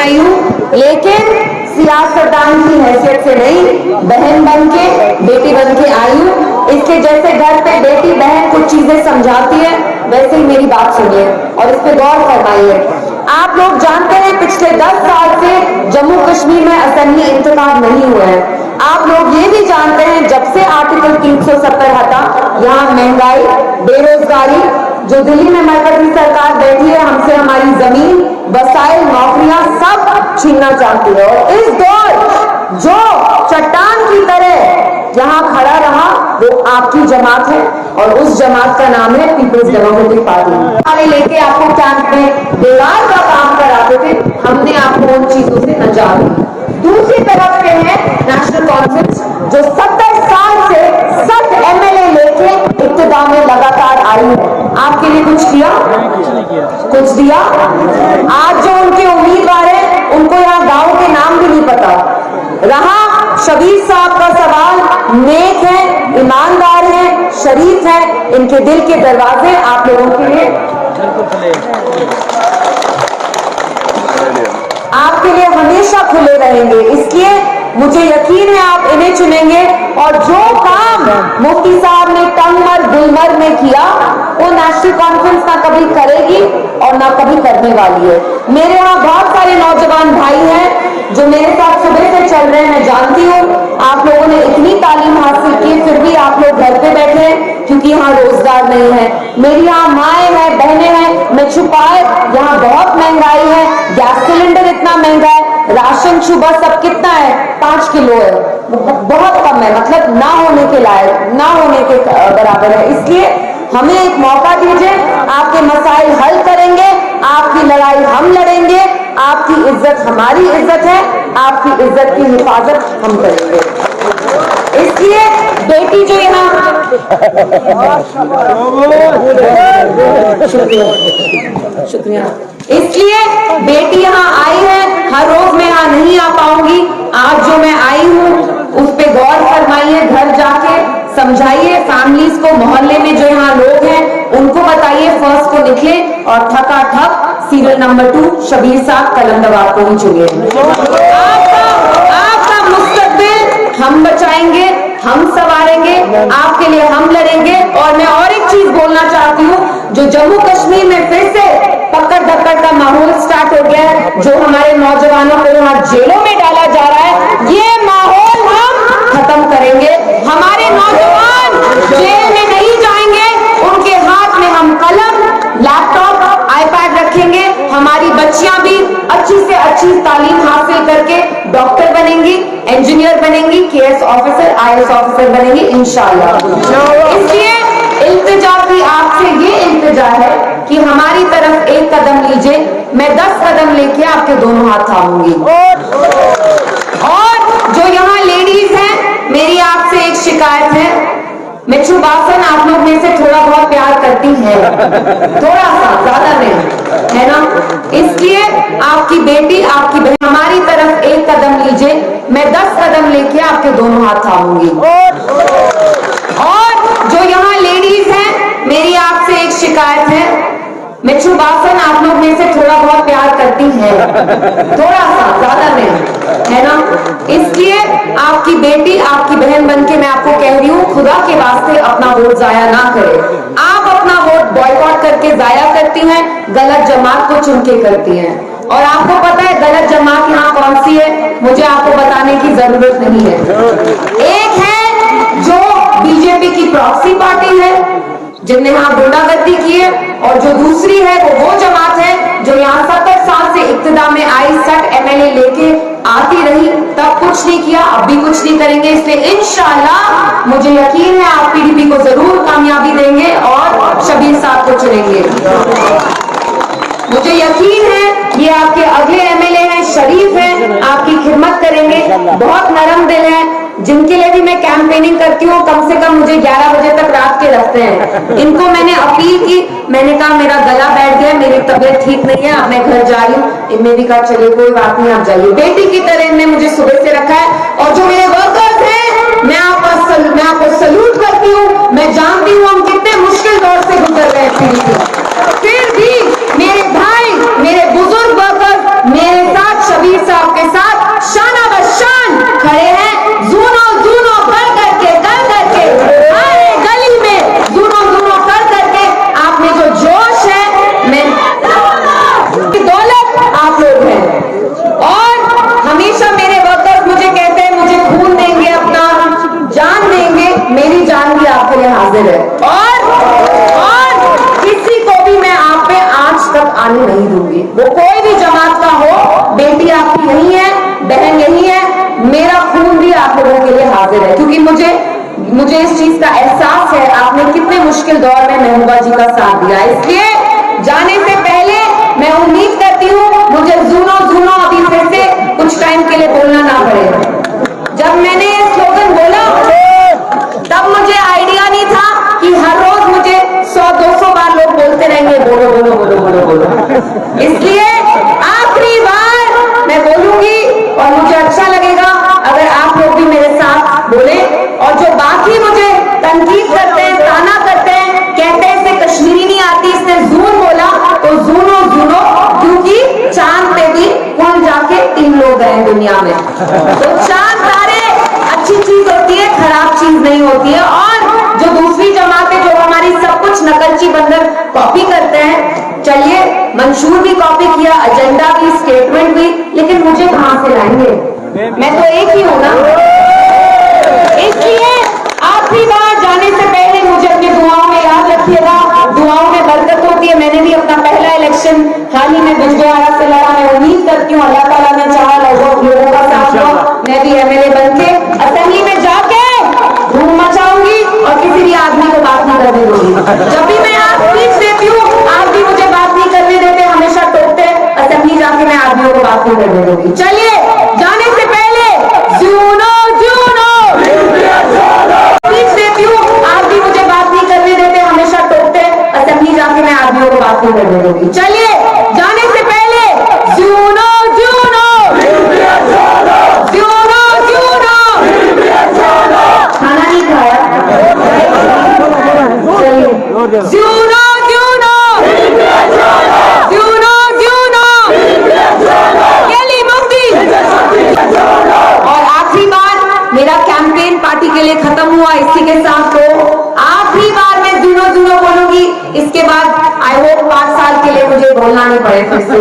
आई हूँ, लेकिन सियासतदान की हैसियत से नहीं, बहन बन के, बेटी बन के आई हूँ। इसके जैसे घर पे बेटी बहन कुछ चीजें समझाती है, वैसे ही मेरी बात सुनिए और इस पे गौर फरमाइए। आप लोग जानते हैं पिछले 10 साल से जम्मू कश्मीर में असेंबली इंतखाब नहीं हुए हैं। आप लोग ये भी जानते हैं जब से आर्टिकल 370 हटा, यहाँ महंगाई, बेरोजगारी, जो दिल्ली में मरकजी सरकार बैठी है हमसे हमारी जमीन, वसाइल, नौकरियां सब छीनना चाहती है। और इस दौर जो चट्टान की तरह यहाँ खड़ा रहा वो आपकी जमात है और उस जमात का नाम है पीपल्स डेमोक्रेटिक पार्टी। लेके आपको कैंप में बेकार का काम कराते थे, हमने आपको उन चीजों से नजात दी। दूसरी तरफ पे है नेशनल कॉन्फ्रेंस जो 70 साल से 7 MLA लेके इक्तिदार में लगातार आई है। आपके लिए कुछ किया? कुछ दिया? आज जो उनके उम्मीदवार है उनको यहाँ गांव के नाम भी नहीं पता। रहा शबीर साहब का सवाल, नेक है, ईमानदार है, शरीफ है, इनके दिल के दरवाजे आप लोगों के लिए, आपके लिए हमेशा खुले रहेंगे। इसलिए मुझे यकीन है आप इन्हें चुनेंगे और जो काम मुफ्ती साहब ने टंगमर गुलमर्ग में किया वो नेशनल कॉन्फ्रेंस ना कभी करेगी और ना कभी करने वाली है। मेरे यहाँ बहुत सारे नौजवान भाई हैं जो मेरे साथ सुबह से चल रहे हैं, मैं जानती हूँ आप लोगों ने इतनी तालीम हासिल की, फिर भी आप लोग घर पे बैठे हैं क्योंकि यहाँ रोजगार नहीं है। मेरी यहाँ माएँ हैं, बहनें हैं, मैं छुपाए, यहाँ बहुत महंगाई है, गैस सिलेंडर इतना महंगा है, राशन सुबह सब कितना है, 5 किलो है, बहुत कम है, मतलब ना होने के लायक, ना होने के बराबर है। इसलिए हमें एक मौका दीजिए, आपके मसाइल हल करेंगे, आपकी लड़ाई हम लड़ेंगे, आपकी इज्जत हमारी इज्जत है, आपकी इज्जत की हिफाजत हम करेंगे। इसलिए बेटी जो यहाँ शुक्रिया, इसलिए बेटी यहाँ आई है, हर रोज मैं यहाँ नहीं आ पाऊंगी, आज जो मैं आई हूँ उस पे गौर फरमाइए, घर जाके समझाइए, फैमिलीज को, मोहल्ले में जो यहाँ लोग हैं उनको बताइए, फर्स्ट को निकले और ठका ठक सीरियल नंबर 2 शबीर साहब कलमदवार को ही चुनिए। आपका मुस्तकबिल हम बचाएंगे, हम संवारेंगे, आपके लिए हम लड़ेंगे। और मैं और एक चीज बोलना चाहती हूँ, जो जम्मू कश्मीर में फिर से पकड़ धक्कड़ का माहौल स्टार्ट हो गया है, जो हमारे नौजवानों को यहाँ जेलों में डाला जा रहा है, ये माहौल हम खत्म करेंगे। हमारे नौजवान जेल में नहीं जाएंगे, उनके हाथ में हम कलम, लैपटॉप, आईपैड रखेंगे। हमारी बच्चियां भी अच्छी से अच्छी तालीम हासिल करके डॉक्टर बनेंगी, इंजीनियर बनेंगी, KS ऑफिसर, IAS ऑफिसर बनेंगी इंशाअल्लाह। इसलिए इल्तिजा की आपसे ये इल्तिजा है कि हमारी तरफ एक कदम लीजिए, मैं 10 कदम लेके आपके दोनों हाथ थामूंगी। और जो यहाँ लेडीज हैं, मेरी आपसे एक शिकायत है, मिच्छू बासन आप लोग में से थोड़ा बहुत प्यार करती हैं, थोड़ा सा, ज्यादा नहीं, है ना? इसलिए आपकी बेटी, आपकी बहन, हमारी तरफ एक कदम लीजिए, मैं 10 कदम लेके आपके दोनों हाथ थामूंगी। और जो यहाँ लेडीज हैं, मेरी आपसे एक शिकायत है, मिच्छू बासन आप लोग में से थोड़ा बहुत प्यार करती हैं, थोड़ा सा, ज्यादा नहीं, है ना? इसलिए आपकी बेटी, आपकी बहन बनके मैं आपको कह रही हूँ, खुदा के वास्ते अपना वोट जाया ना करें। आप अपना वोट बॉयकॉट करके जाया करती हैं, गलत जमात को चुन के करती हैं। और आपको पता है गलत जमात यहाँ कौन सी है, मुझे आपको बताने की जरूरत नहीं है। एक है जो बीजेपी की प्रॉक्सी पार्टी है, जिनने यहाँ गुंडागर्दी की है, और जो दूसरी है वो जमात है जो यहाँ 70 साल से इक्तिदार में आई, 60 MLA लेके आती रही, तब कुछ नहीं किया, अब भी कुछ नहीं करेंगे। इसलिए इंशाअल्लाह मुझे यकीन है आप PDP को जरूर कामयाबी देंगे और शबीर साहब को चुनेंगे। मुझे यकीन है ये आपके अगले MLA हैं, शरीफ हैं, आपकी खिदमत करेंगे, बहुत नरम दिल है, जिनके लिए भी मैं कैंपेनिंग करती हूँ, कम से कम मुझे 11 बजे तक रात के रखते हैं। इनको मैंने अपील की, मैंने कहा मेरा गला बैठ गया, मेरी तबीयत ठीक नहीं है, अब मैं घर जा रही हूँ। इनने भी कहा चलिए कोई बात नहीं, आप जाइए। बेटी की तरह इनने मुझे सुबह से रखा है। और जो मेरे वर्कर्स हैं, मैं आपको सल्यूट करती हूँ। मैं जानती हूँ हम कितने मुश्किल दौर से गुजर रहे हैं, फिर भी मेरे भाई, मेरे बुजुर्ग वर्कर्स मेरे साथ जिसका एहसास है आपने कितने मुश्किल दौर में महबूबा जी का साथ दिया। इसलिए जाने से पहले मैं उम्मीद करती हूँ मुझे जूनो जूनो अभी फिर से कुछ टाइम के लिए बोलना ना पड़े। जब मैंने ये स्लोगन बोला तब मुझे आइडिया नहीं था कि हर रोज मुझे 100-200 बार लोग बोलते रहेंगे बोलो बोलो बोलो बोलो बोलो। इसलिए आखिरी बार मैं बोलूंगी और मुझे अच्छा लगेगा अगर आप लोग भी मेरे साथ बोले। और जो बाकी मुझे तनकीद करते हैं, ताना करते हैं, कहते हैं इसे कश्मीरी नहीं आती, इसने जून बोला, तो जूनो जूनो, क्योंकि चांद पे भी कुल जाके 3 लोग गए दुनिया में। तो चांद तारे अच्छी चीज होती है, खराब चीज नहीं होती है। और जो दूसरी जमातें जो हमारी सब कुछ नकलची बनकर कॉपी करते हैं, चलिए मंशूर भी कॉपी किया, एजेंडा भी, स्टेटमेंट भी, लेकिन मुझे कहां से लाएंगे? मैं तो एक ही हूं ना। इसलिए आखिरी बार जाने से पहले मुझे अपनी दुआओं में याद रखिएगा, दुआओं में बरकत होती है। मैंने भी अपना पहला इलेक्शन हाल ही में बिजबेहारा से लड़ा। मैं उम्मीद करती हूँ अल्लाह ताला ने चाहा लोगों का साथ हुआ, मैं भी एमएलए बन के असेंबली में जाके धूम मचाऊंगी और किसी भी आदमी को बात नहीं करने दूंगी। जब भी मैं आप स्पीच देती हूँ आप भी मुझे बात नहीं करने देते, हमेशा टोकते। असेंबली जाके मैं आदमियों को बात नहीं करने दूंगी। चलिए जाने से पहले जूनो जूनो स्पीच देती हूँ, आप भी मुझे बात नहीं करने देते, हमेशा टोकते। असेंबली जाके मैं आदमियों को बात नहीं करने दूंगी। चलिए जाने से पहले जूनो जूनो जूनो जूनो। खाना नहीं खाया? चलिए जूनो जूनो जूनो जूनो केली मुफ्ती। और आखिरी बार मेरा कैंपेन पार्टी के लिए खत्म हुआ इसी के साथ। तो आखिरी बार मैं जूनो जूनो बोलूंगी, इसके बाद आई होप 5 साल के लिए मुझे बोलना नहीं पड़े फिर से।